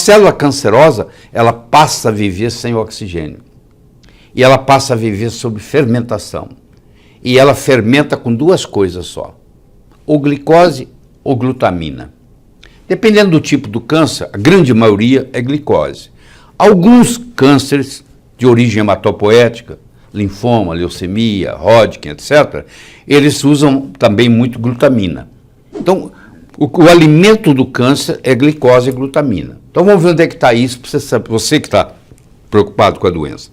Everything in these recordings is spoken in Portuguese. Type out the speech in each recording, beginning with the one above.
célula cancerosa, ela passa a viver sem oxigênio. E ela passa a viver sob fermentação. E ela fermenta com duas coisas só, ou glicose ou glutamina. Dependendo do tipo do câncer, a grande maioria é glicose. Alguns cânceres de origem hematopoética, linfoma, leucemia, Hodgkin, etc., eles usam também muito glutamina. Então, o alimento do câncer é glicose e glutamina. Então, vamos ver onde é que está isso, para você que está preocupado com a doença.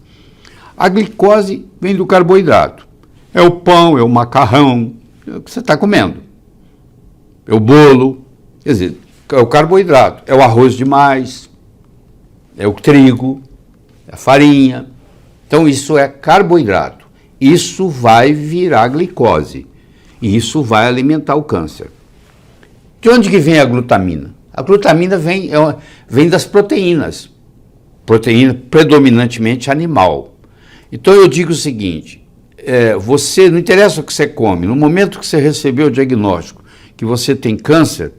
A glicose vem do carboidrato. É o pão, é o macarrão, é o que você está comendo. É o bolo, quer dizer, é o carboidrato, é o arroz demais, é o trigo, é a farinha. Então, isso é carboidrato. Isso vai virar glicose. E isso vai alimentar o câncer. De onde que vem a glutamina? A glutamina vem das proteínas. Proteína predominantemente animal. Então, eu digo o seguinte, você, não interessa o que você come, no momento que você recebeu o diagnóstico que você tem câncer,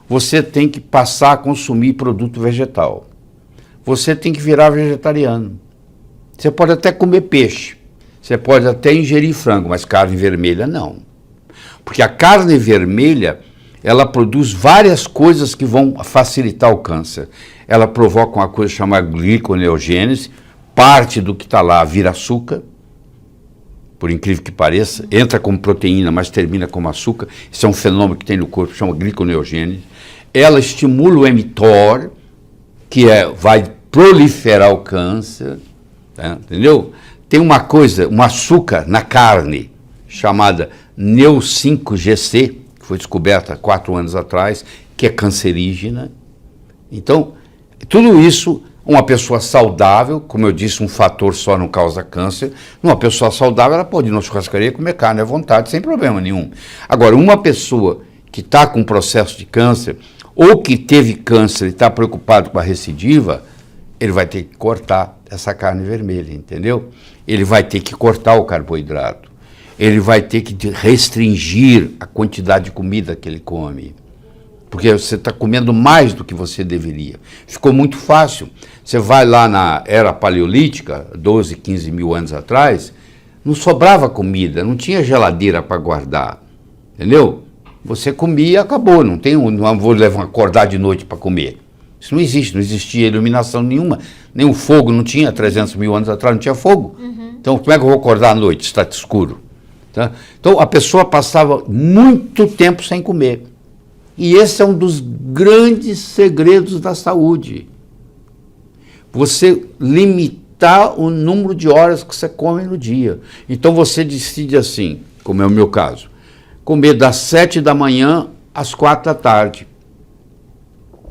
você tem que passar a consumir produto vegetal. Você tem que virar vegetariano. Você pode até comer peixe, você pode até ingerir frango, mas carne vermelha não. Porque a carne vermelha, ela produz várias coisas que vão facilitar o câncer. Ela provoca uma coisa chamada gliconeogênese, parte do que está lá vira açúcar, por incrível que pareça, entra como proteína, mas termina como açúcar. Isso é um fenômeno que tem no corpo, chama gliconeogênese. Ela estimula o mTOR, que vai proliferar o câncer, tá? Entendeu? Tem uma coisa, um açúcar na carne, chamada Neu5Gc, que foi descoberta há 4 anos atrás, que é cancerígena. Então, tudo isso, uma pessoa saudável, como eu disse, um fator só não causa câncer. Uma pessoa saudável, ela pode ir na churrascaria comer carne à vontade, sem problema nenhum. Agora, uma pessoa que está com processo de câncer, ou que teve câncer e está preocupado com a recidiva, ele vai ter que cortar essa carne vermelha, entendeu? Ele vai ter que cortar o carboidrato. Ele vai ter que restringir a quantidade de comida que ele come. Porque você está comendo mais do que você deveria. Ficou muito fácil. Você vai lá na era paleolítica, 12, 15 mil anos atrás, não sobrava comida, não tinha geladeira para guardar, entendeu? Você comia e acabou, não vou acordar de noite para comer. Isso não existe, não existia iluminação nenhuma, nem o fogo, não tinha 300 mil anos atrás, não tinha fogo. Então, como é que eu vou acordar à noite, está escuro? Tá? Então, a pessoa passava muito tempo sem comer. E esse é um dos grandes segredos da saúde. Você limitar o número de horas que você come no dia. Então você decide assim, como é o meu caso, comer das 7 da manhã às 4 da tarde.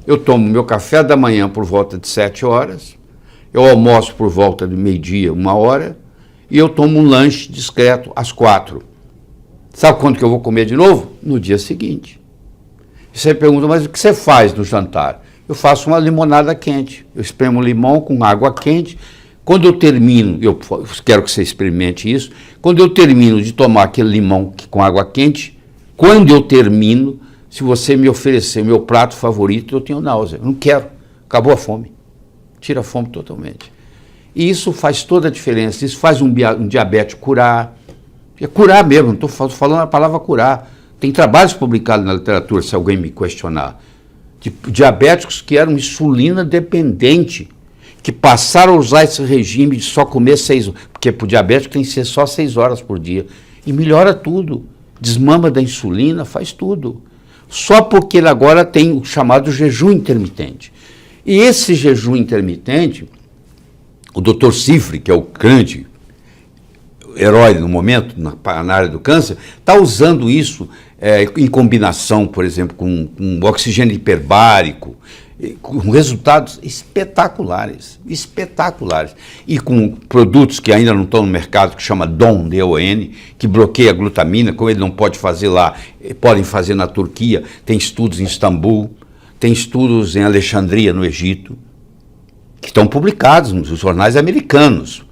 Eu tomo meu café da manhã por volta de 7 horas, eu almoço por volta de meio-dia, 1 hora, e eu tomo um lanche discreto às 4. Sabe quando que eu vou comer de novo? No dia seguinte. Você pergunta, mas o que você faz no jantar? Eu faço uma limonada quente. Eu espremo limão com água quente. Quando eu termino, eu quero que você experimente isso, quando eu termino de tomar aquele limão com água quente, quando eu termino, se você me oferecer meu prato favorito, eu tenho náusea. Eu não quero. Acabou a fome. Tira a fome totalmente. E isso faz toda a diferença. Isso faz um diabético curar. É curar mesmo, não estou falando a palavra curar. Tem trabalhos publicados na literatura, se alguém me questionar, de diabéticos que eram insulina dependente, que passaram a usar esse regime de só comer 6 horas, porque para o diabético tem que ser só 6 horas por dia, e melhora tudo, desmama da insulina, faz tudo. Só porque ele agora tem o chamado jejum intermitente. E esse jejum intermitente, o Dr. Cifre, que é o grande herói no momento, na área do câncer, está usando isso em combinação, por exemplo, com oxigênio hiperbárico, com resultados espetaculares, espetaculares. E com produtos que ainda não estão no mercado, que chama DON, D-O-N, que bloqueia a glutamina, como ele não pode fazer lá, podem fazer na Turquia, tem estudos em Istambul, tem estudos em Alexandria, no Egito, que estão publicados nos jornais americanos,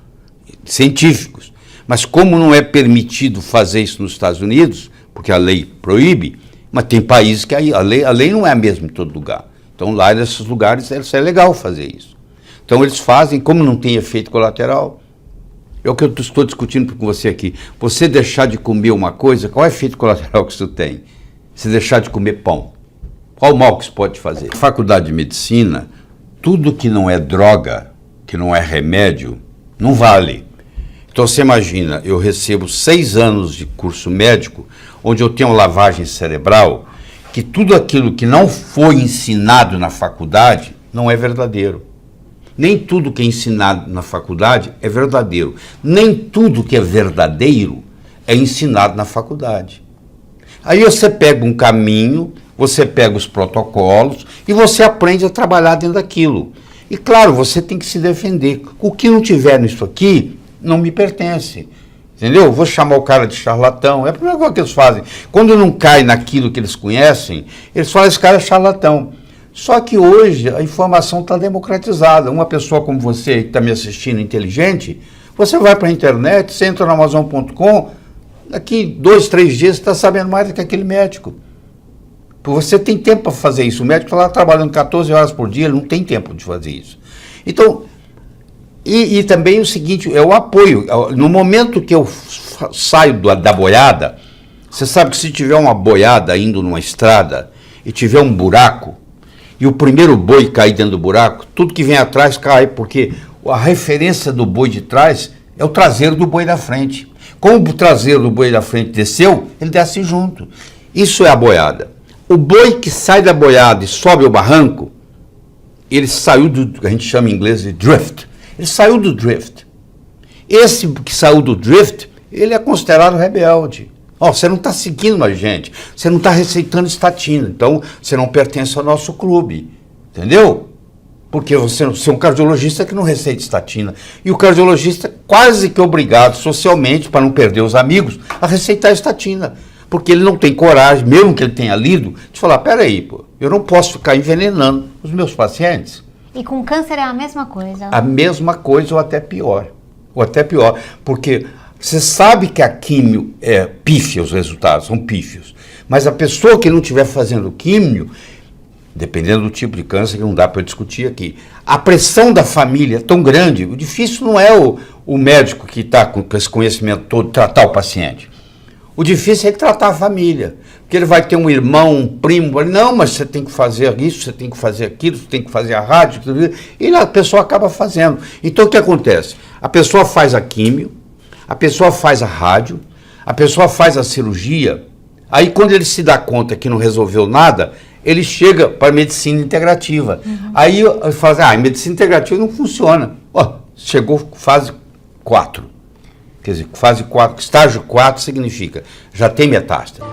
científicos. Mas como não é permitido fazer isso nos Estados Unidos, porque a lei proíbe, mas tem países que a lei não é a mesma em todo lugar. Então lá nesses lugares é legal fazer isso. Então eles fazem, como não tem efeito colateral, é o que eu estou discutindo com você aqui. Você deixar de comer uma coisa, qual é o efeito colateral que isso tem? Se deixar de comer pão, qual o mal que isso pode fazer? Na faculdade de medicina, tudo que não é droga, que não é remédio, não vale. Então você imagina, eu recebo 6 anos de curso médico, onde eu tenho lavagem cerebral, que tudo aquilo que não foi ensinado na faculdade não é verdadeiro. Nem tudo que é ensinado na faculdade é verdadeiro. Nem tudo que é verdadeiro é ensinado na faculdade. Aí você pega um caminho, você pega os protocolos e você aprende a trabalhar dentro daquilo. E claro, você tem que se defender. O que não tiver nisso aqui não me pertence. Entendeu? Vou chamar o cara de charlatão. É a primeira coisa que eles fazem. Quando não cai naquilo que eles conhecem, eles falam, esse cara é charlatão. Só que hoje a informação está democratizada. Uma pessoa como você que está me assistindo, inteligente, você vai para a internet, você entra no Amazon.com, daqui 2, 3 dias você está sabendo mais do que aquele médico. Porque você tem tempo para fazer isso. O médico está lá trabalhando 14 horas por dia, ele não tem tempo de fazer isso. Então, e também o seguinte, é o apoio. No momento que eu saio da boiada, você sabe que se tiver uma boiada indo numa estrada e tiver um buraco, e o primeiro boi cair dentro do buraco, tudo que vem atrás cai, porque a referência do boi de trás é o traseiro do boi da frente. Como o traseiro do boi da frente desceu, ele desce junto. Isso é a boiada. O boi que sai da boiada e sobe o barranco, ele saiu do, a gente chama em inglês de drift. Ele saiu do drift. Esse que saiu do drift, ele é considerado rebelde. Você não está seguindo a gente, você não está receitando estatina, então você não pertence ao nosso clube, entendeu? Porque você é um cardiologista que não receita estatina. E o cardiologista é quase que obrigado socialmente, para não perder os amigos, a receitar estatina. Porque ele não tem coragem, mesmo que ele tenha lido, de falar, peraí, pô, eu não posso ficar envenenando os meus pacientes. E com câncer é a mesma coisa? A mesma coisa ou até pior. Ou até pior, porque você sabe que a químio é pífia, os resultados são pífios. Mas a pessoa que não estiver fazendo químio, dependendo do tipo de câncer, que não dá para discutir aqui, a pressão da família é tão grande, o difícil não é o médico que está com esse conhecimento todo tratar o paciente. O difícil é tratar a família, porque ele vai ter um irmão, um primo, não, mas você tem que fazer isso, você tem que fazer aquilo, você tem que fazer a rádio, e a pessoa acaba fazendo. Então o que acontece? A pessoa faz a químio, a pessoa faz a rádio, a pessoa faz a cirurgia, aí quando ele se dá conta que não resolveu nada, ele chega para a medicina integrativa. Aí ele fala, a medicina integrativa não funciona. Chegou fase 4. Quer dizer, fase 4, estágio 4 significa, já tem metástase.